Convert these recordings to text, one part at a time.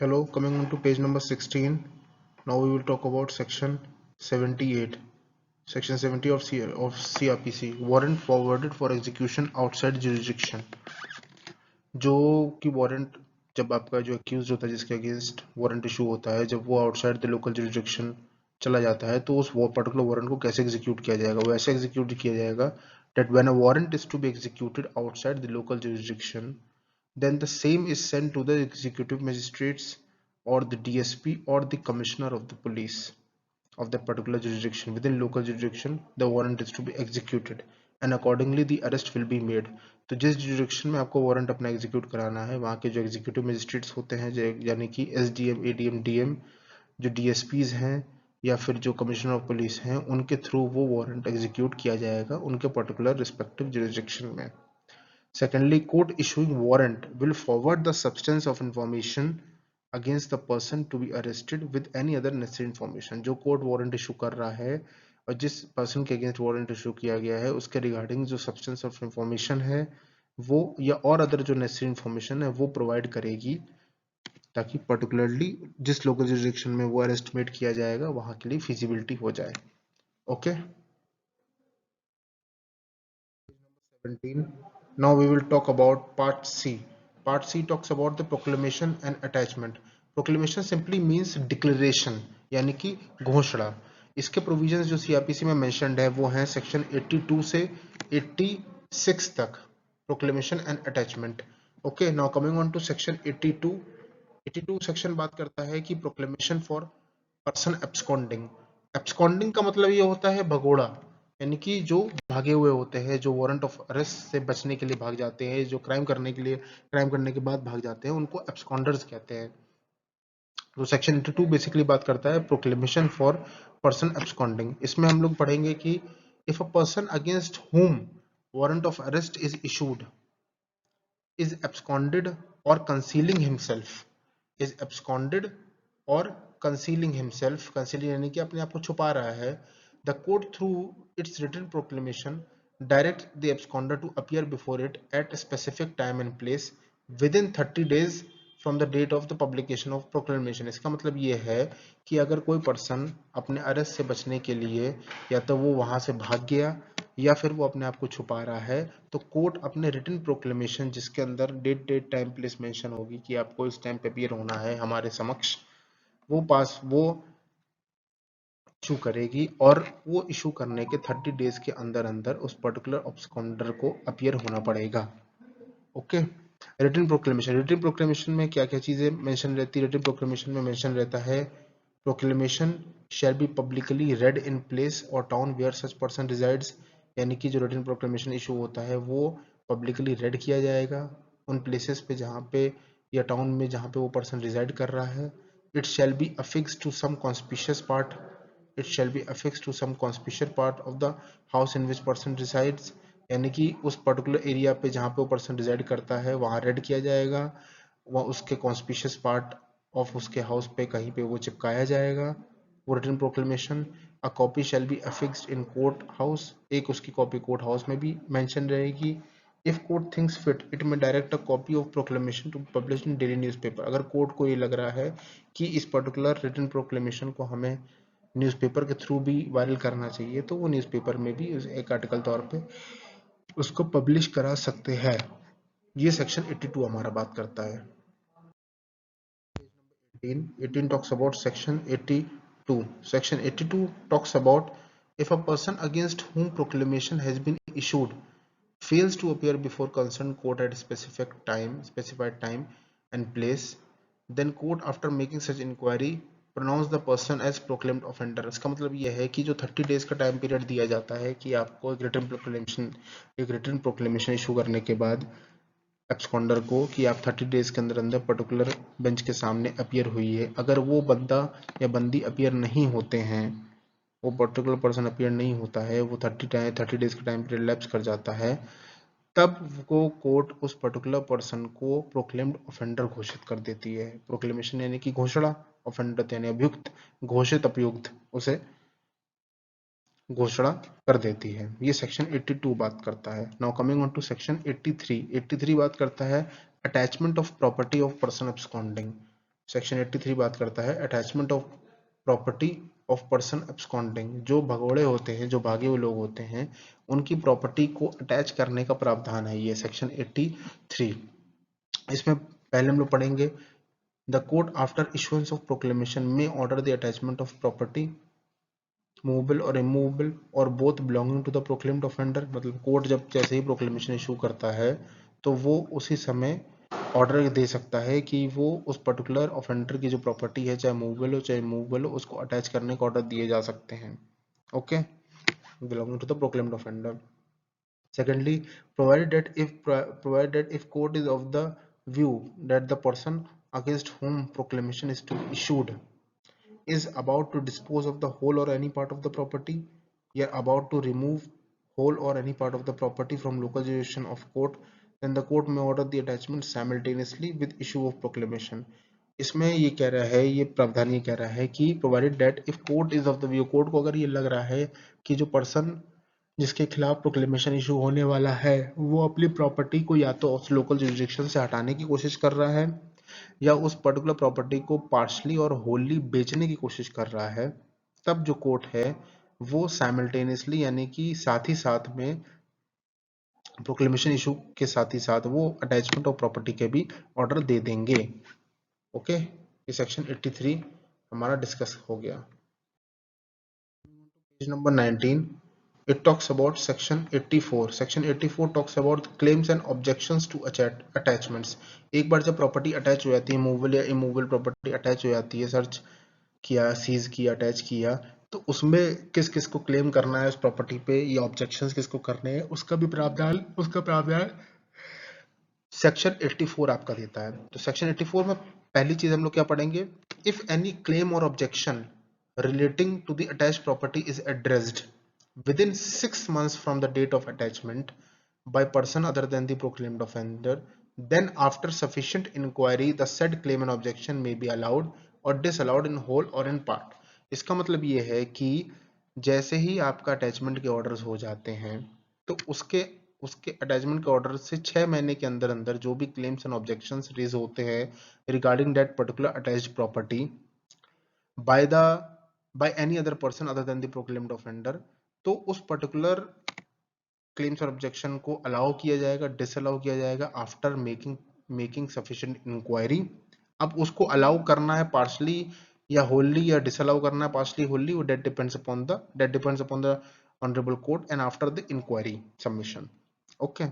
Hello, coming on to page number 16. Now we will talk about section 78. Section 70 of CRPC. Warrant forwarded for execution outside jurisdiction. जो कि warrant जब आपका जो accused होता है जिसके अगेंस्ट वारंट इशू होता है, जब वो आउटसाइड द लोकल जुरिडिक्शन चला जाता है तो उस पर्टिकुलर वारंट को कैसे एग्जीक्यूट किया जाएगा? वो ऐसे एग्जीक्यूट किया जाएगा that when a warrant is to be executed outside the local jurisdiction, then the same is sent to the executive magistrates or the DSP or the commissioner of the police of that particular jurisdiction. Within local jurisdiction, the warrant is to be executed and accordingly the arrest will be made. तो जिस jurisdiction में आपको warrant अपना execute कराना है, वहाँ के जो executive magistrates होते हैं, यानी कि SDM, ADM, DM, जो DSPs हैं या फिर जो कमिश्नर ऑफ पुलिस हैं, उनके थ्रू वो वारंट एग्जीक्यूट किया जाएगा उनके पर्टिकुलर रिस्पेक्टिव जुरिडिक्शन में. Secondly, court issuing warrant will forward the substance of information against the person to be arrested with any other necessary information. जो कोर्ट वारंट इशू कर रहा है और जिस पर्सन के अगेंस्ट वारंट इशू किया गया है उसके रिगार्डिंग जो सब्सटेंस ऑफ इंफॉर्मेशन है वो या और अदर जो नेसेसरी इंफॉर्मेशन है वो प्रोवाइड करेगी ताकि पर्टिकुलरली जिस लोकल जुरिडिक्शन में वो अरेस्टिमेट किया जाएगा वहां के लिए फिजिबिलिटी हो जाए. Okay. 17. Now we will talk about part C. Part C talks about the proclamation and attachment. Proclamation simply means declaration यानी कि घोषणा. इसके प्रोविजंस जो सीआरपीसी में मेंशन्ड है वो हैं सेक्शन 82 से 86 तक. Proclamation and attachment. Okay, now coming on to section 82. 82 section बात करता है कि proclamation for person absconding. Absconding का मतलब ये होता है भगोड़ा, यानी कि जो भागे हुए होते हैं, जो वारंट ऑफ अरेस्ट से बचने के लिए भाग जाते हैं, जो क्राइम करने के बाद भाग जाते हैं, उनको एब्सकॉन्डर्स कहते हैं. तो सेक्शन 82 बेसिकली बात करता है प्रोक्लेमेशन फॉर पर्सन एब्सकॉन्डिंग. इसमें हम लोग पढ़ेंगे कि इफ अ पर्सन अगेंस्ट हुम warrant of arrest is issued is absconded or concealing himself, is absconded or concealing himself, concealing यानी कि अपने आप को छुपा रहा है, the court through its written proclamation direct the absconder to appear before it at a specific time and place within 30 days from the date of the publication of proclamation. इसका मतलब ये है कि अगर कोई पर्सन अपने अरेस्ट से बचने के लिए या तो वो वहां से भाग गया या फिर वो अपने आप को छुपा रहा है तो कोर्ट अपने रिटन प्रोक्लेमेशन जिसके अंदर डेट टाइम प्लेस मेंशन होगी कि आपको इस टाइम पे अपीयर होना है हमारे समक्ष, वो इशू करेगी और वो इशू करने के 30 डेज के अंदर अंदर उस पर्टिकुलर ऑब्सकॉन्डर को अपीयर होना पड़ेगा. ओके. रिटन प्रोक्लेमेशन में क्या क्या चीजें मेंशन रहती है? रिटन प्रोक्लेमेशन में मेंशन रहता है proclamation shall be publicly read in place और town where such person resides, यानी कि जो रिटन प्रोक्लेमेशन इशू होता है वो पब्लिकली रेड किया जाएगा उन प्लेसेस पे जहाँ पे या टाउन में जहाँ पे वो पर्सन रिजाइड कर रहा है. It shall be affix to some conspicuous part, it shall be affix to some conspicuous part of the house in which person resides, यानी कि उस पर्टिकुलर एरिया पे जहाँ पे वो पर्सन रिजाइड करता है वहाँ रेड किया जाएगा, वह उसके कॉन्स्पिशियस पार्ट ऑफ उसके हाउस पे कहीं पे वो चिपकाया जाएगा वो written proclamation. A copy shall be affixed in court house, एक उसकी कॉपी कोर्ट हाउस में भी मेंशन रहेगी. If court thinks fit it may direct a copy of proclamation to publish in daily newspaper. अगर कोर्ट को ये लग रहा है कि इस पर्टिकुलर रिटन प्रोक्लेमेशन को हमें न्यूज़पेपर के थ्रू भी वायरल करना चाहिए तो वो न्यूज़पेपर में भी एक आर्टिकल तौर पे उसको पब्लिश करा सकते हैं. ये सेक्शन 82 हमारा बात करता है. 18 talks about section 82. Section 82 talks about if a person against whom proclamation has been issued fails to appear before concerned court at specified time and place, then court after making such inquiry pronounce the person as proclaimed offender. इसका मतलब यह है कि जो 30 days का time period दिया जाता है कि आपको एक रिटन प्रोक्लेमेशन इशू करने के बाद एब्सकॉन्डर को कि आप 30 डेज के अंदर अंदर पर्टिकुलर बेंच के सामने अपीयर हुई है. अगर वो बंदा या बंदी अपीयर नहीं होते हैं, वो पर्टिकुलर पर्सन अपीयर नहीं होता है, वो 30 डेज का टाइम पीरियड लैप्स कर जाता है, तब वो कोर्ट उस पर्टिकुलर पर्सन को प्रोक्लेम्ड ऑफेंडर घोषित कर देती है. प्रोक्लेमेशन यानी कि घोषणा, ऑफेंडर यानी अभियुक्त, घोषित अभियुक्त उसे घोषणा कर देती है. ये सेक्शन 82 बात करता है. Now coming on to section 83. 83 बात करता है attachment of property of person absconding. Section 83 बात करता है attachment of property of person absconding. जो भगोड़े होते हैं, जो भागे हुए लोग होते हैं, उनकी प्रॉपर्टी को अटैच करने का प्रावधान है ये सेक्शन 83। इसमें पहले हम लोग पढ़ेंगे the court after issuance of proclamation may order the attachment of property movable और इमूवेबल और both belonging to the proclaimed offender. मतलब कोर्ट जब जैसे ही प्रोक्लेमेशन इशू करता है तो वो उसी समय ऑर्डर दे सकता है कि वो उस पर्टिकुलर ऑफेंडर की जो प्रॉपर्टी है, चाहे मूवेबल हो चाहे इमूवेबल हो, उसको अटैच करने का ऑर्डर दिए जा सकते हैं। Okay, belonging to the proclaimed offender. Secondly, provided that if court is of the view that the person against whom proclamation is to issued is about to dispose of the whole or any part of the property, या about to remove whole or any part of the property from local jurisdiction of court, then the court may order the attachment simultaneously with issue of proclamation. इसमें ये कह रहा है, ये प्रावधान ये कह रहा है कि provided that if court is of the view, court को अगर ये लग रहा है कि जो पर्सन जिसके खिलाफ प्रोक्लेमेशन इशू होने वाला है वो अपनी प्रॉपर्टी को या तो उस लोकल जुरिडिक्शन से हटाने की कोशिश कर रहा है या उस पर्टिकुलर प्रॉपर्टी को पार्शली और होली बेचने की कोशिश कर रहा है, तब जो कोर्ट है वो साइमल्टेनियसली यानी कि साथ ही साथ में प्रोक्लेमेशन इशू के साथ ही साथ वो अटैचमेंट ऑफ प्रॉपर्टी के भी ऑर्डर दे देंगे। ओके, ये सेक्शन 83 हमारा डिस्कस हो गया। Page number 19, it talks about section 84. section 84 talks about claims and objections to attachments. एक बार जब प्रॉपर्टी अटैच हो जाती है, मूवेबल या इमूवेबल प्रॉपर्टी अटैच हो जाती है, सर्च किया, सीज किया, अटैच किया, तो उसमें किस किस को क्लेम करना है उस प्रॉपर्टी पे, या ऑब्जेक्शंस किसको करने हैं, उसका प्रावधान सेक्शन 84 आपका देता है। तो सेक्शन 84 में पहली चीज हम लोग क्या पढ़ेंगे, इफ एनी क्लेम और objection relating to the attached property is addressed within 6 months from the date of attachment by person other than the proclaimed offender, then after sufficient inquiry the said claim and objection may be allowed or disallowed in whole or in part. इसका मतलब ये है कि जैसे ही आपका attachment के orders हो जाते हैं तो उसके अटैचमेंट के ऑर्डर से 6 महीने के अंदर अंदर जो भी क्लेम्स एंड ऑब्जेक्शंस रेज होते हैं regarding that particular attached property by any other person other than the proclaimed offender, तो उस पर्टिकुलर क्लेम्स और ऑब्जेक्शन को अलाउ किया जाएगा, डिसअलाउ किया जाएगा आफ्टर मेकिंग सफिशिएंट इंक्वायरी। अब उसको अलाउ करना है पार्शली या होली, या डिसअलाउ करना है पार्शली होली, वो that depends upon the honourable court and after the inquiry submission. Okay,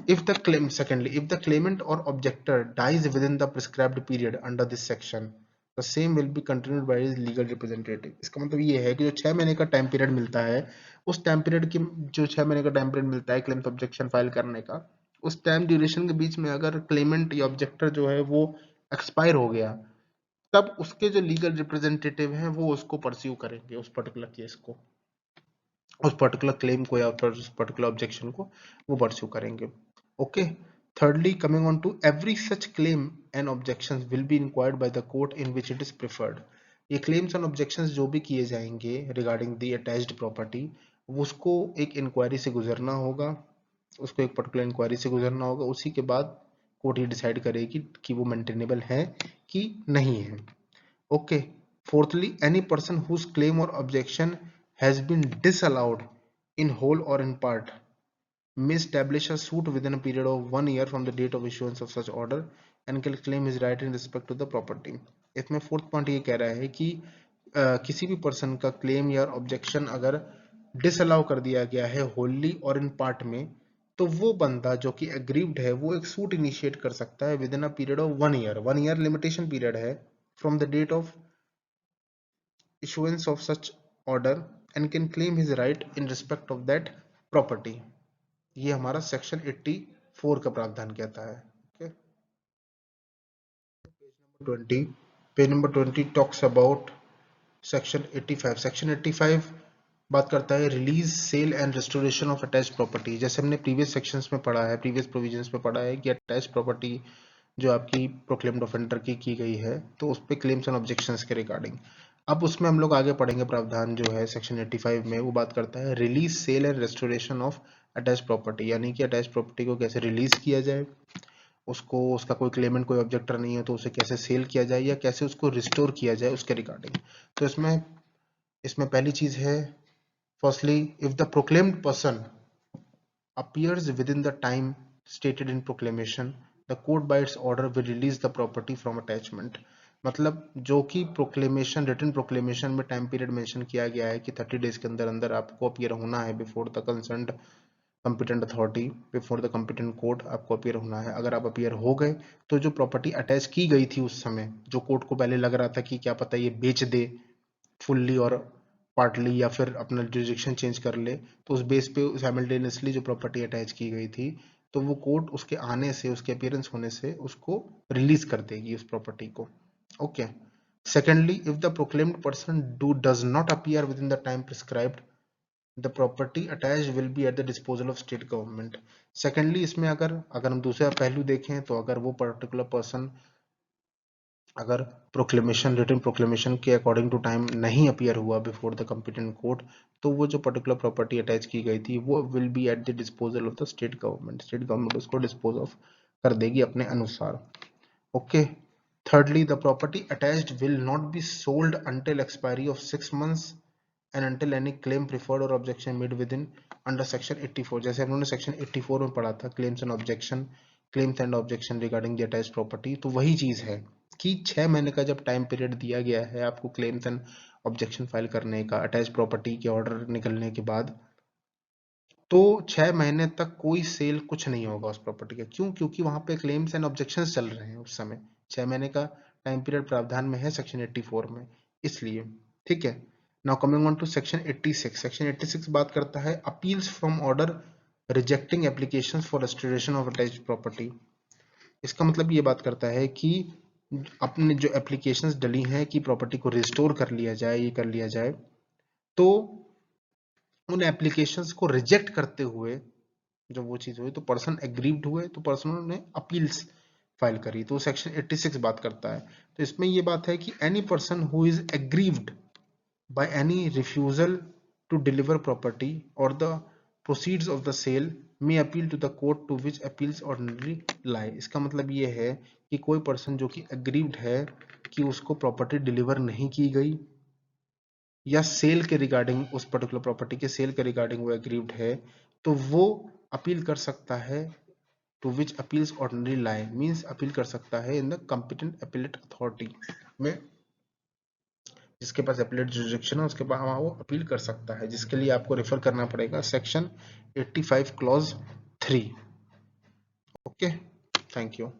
if the claimant or objector dies within the prescribed period under this section, the same will be continued by his legal representative. इसका मतलब ये है कि जो 6 महीने का time period मिलता है, उस टाइम पीरियड की जो 6 महीने का टाइम पीरियड मिलता है क्लेम ऑब्जेक्शन फाइल करने का, उस टाइम ड्यूरेशन के बीच में अगर क्लेमेंट या ऑब्जेक्टर जो है वो एक्सपायर हो गया, तब उसके जो लीगल रिप्रेजेंटेटिव हैं वो उसको परस्यू करेंगे, उस पर्टिकुलर केस को, उस पर्टिकुलर क्लेम को या उस पर्टिकुलर ऑब्जेक्शन को वो परस्यू करेंगे। Okay, thirdly, coming on to every such claim and objections will be inquired by the court in which it is preferred. ये claims and objections जो भी किए जाएंगे regarding the attached property, उसको एक इंक्वायरी से गुजरना होगा, उसको एक पर्टिकुलर इंक्वायरी से गुजरना होगा, उसी के बाद कोर्ट ये डिसाइड करेगी कि वो मेंटेनेबल है कि नहीं है। Okay, fourthly, any person whose claim और objection has been disallowed in whole or in part may establish a suit within a period of 1 year from the date of issuance of such order and can claim his right in respect to the property. इसमें fourth point ये कह रहा है कि किसी भी person का claim या ऑब्जेक्शन अगर डिसअलाउ कर दिया गया है होली और इन पार्ट में, तो वो बंदा जो कि एग्रीव्ड है वो एक सूट इनिशिएट कर सकता है within a period of 1 year. 1 year limitation period है from the date of issuance of such order and can claim his right in respect of that property. ये हमारा सेक्शन 84 का प्रावधान कहता है। Okay, page number 20 talks about section 85। Section 85 बात करता है release, sale and restoration of attached property. जैसे हमने प्रीवियस सेक्शंस में पढ़ा है, प्रीवियस प्रोविजंस में पढ़ा है कि अटैच्ड प्रॉपर्टी जो आपकी प्रोक्लेम्ड ऑफेंडर की गई है तो उस पर क्लेम्स एंड ऑब्जेक्शंस के रिगार्डिंग। अब उसमें हम लोग आगे पढ़ेंगे प्रावधान जो है सेक्शन 85 में, वो बात करता है release, sale and restoration of attached property, यानी कि अटैच्ड प्रॉपर्टी को कैसे रिलीज किया जाए उसको, उसका कोई क्लेमेंट, कोई ऑब्जेक्टर नहीं है तो उसे कैसे सेल किया जाए या कैसे उसको रिस्टोर किया जाए उसके रिगार्डिंग। तो इसमें पहली चीज है, firstly if the proclaimed person appears within the time stated in proclamation, the court by its order will release the property from attachment। मतलब जो कि प्रोक्लेमेशन, रिटन प्रोक्लेमेशन में टाइम पीरियड मेंशन किया गया है कि 30 डेज के अंदर अंदर आपको अपीयर होना है before the concerned competent authority, before the competent court आपको अपीयर होना है। अगर आप अपीयर हो गए तो जो प्रॉपर्टी अटैच की गई थी उस समय, जो कोर्ट को पहले लग रहा था कि क्या पता ये बेच दे फुल्ली और पार्टली या फिर अपना जुरिडिक्शन चेंज कर ले, तो उस बेस पे साइमल्टेनियसली जो प्रॉपर्टी अटैच की गई थी तो वो कोर्ट उसके आने से, उसके अपीयरेंस होने से उसको रिलीज कर देगी उस प्रॉपर्टी को। Okay. Secondly, if the proclaimed person does not appear with in the time prescribed, the property attach will be at the disposal of state government. Secondly, इसमें अगर हम दूसरा पहलू देखें तो अगर वो पर्टिकुलर पर्सन अगर प्रोक्लेमेशन, रिटन प्रोक्लेमेशन के अकॉर्डिंग टू टाइम नहीं अपीयर हुआ बिफोर द कॉम्पिटेंट कोर्ट, तो वो जो पर्टिकुलर प्रॉपर्टी अटैच की गई थी वो will be at the disposal of the state government. State government उसको डिस्पोज ऑफ कर देगी अपने अनुसार। Okay. Thirdly, the property attached will not be sold until expiry of 6 months and until any claim preferred or objection made within under section 84। जैसे हम लोगों ने section 84 में पढ़ा था claims and objection regarding the attached property, तो वही चीज है कि 6 महीने का जब टाइम पीरियड दिया गया है आपको क्लेम्स एंड ऑब्जेक्शन फाइल करने का अटैच प्रॉपर्टी के ऑर्डर निकलने के बाद, तो 6 महीने तक कोई सेल कुछ नहीं होगा उस प्रॉपर्टी का। क्यों? क्योंकि वहां पे क्लेम्स एंड ऑब्जेक्शंस चल रहे हैं उस समय। 6 महीने का टाइम पीरियड प्रावधान में है सेक्शन 84 में, इसलिए। ठीक है। Now coming on to section 86। Section 86 बात करता है appeals from order rejecting applications for restoration of attached property. इसका मतलब ये बात करता है कि अपने जो एप्लीकेशंस डली हैं कि प्रॉपर्टी को रिस्टोर कर लिया जाए, ये कर लिया जाए, तो उन एप्लीकेशंस को रिजेक्ट करते हुए जब वो चीज हुई तो पर्सन एग्रीव्ड हुए, तो पर्सन ने अपील्स फाइल करी, तो सेक्शन 86 बात करता है। तो इसमें ये बात है कि any person who is aggrieved by any refusal to deliver property और the proceeds of the sale may appeal to the court to which appeals ordinary lie. इसका मतलब ये है कि कोई पर्सन जो कि एग्रीव्ड है कि उसको प्रॉपर्टी डिलीवर नहीं की गई या सेल के रिगार्डिंग, उस पर्टिकुलर प्रॉपर्टी के सेल के रिगार्डिंग वो एग्रीव्ड है, तो वो अपील कर सकता है to which appeals ordinary lie, means appeal कर सकता है in the competent appellate authority में, जिसके पास अपीलेट जुरिडिक्शन है उसके पास वहां वो अपील कर सकता है, जिसके लिए आपको रेफर करना पड़ेगा section 85 clause 3। Okay, thank you.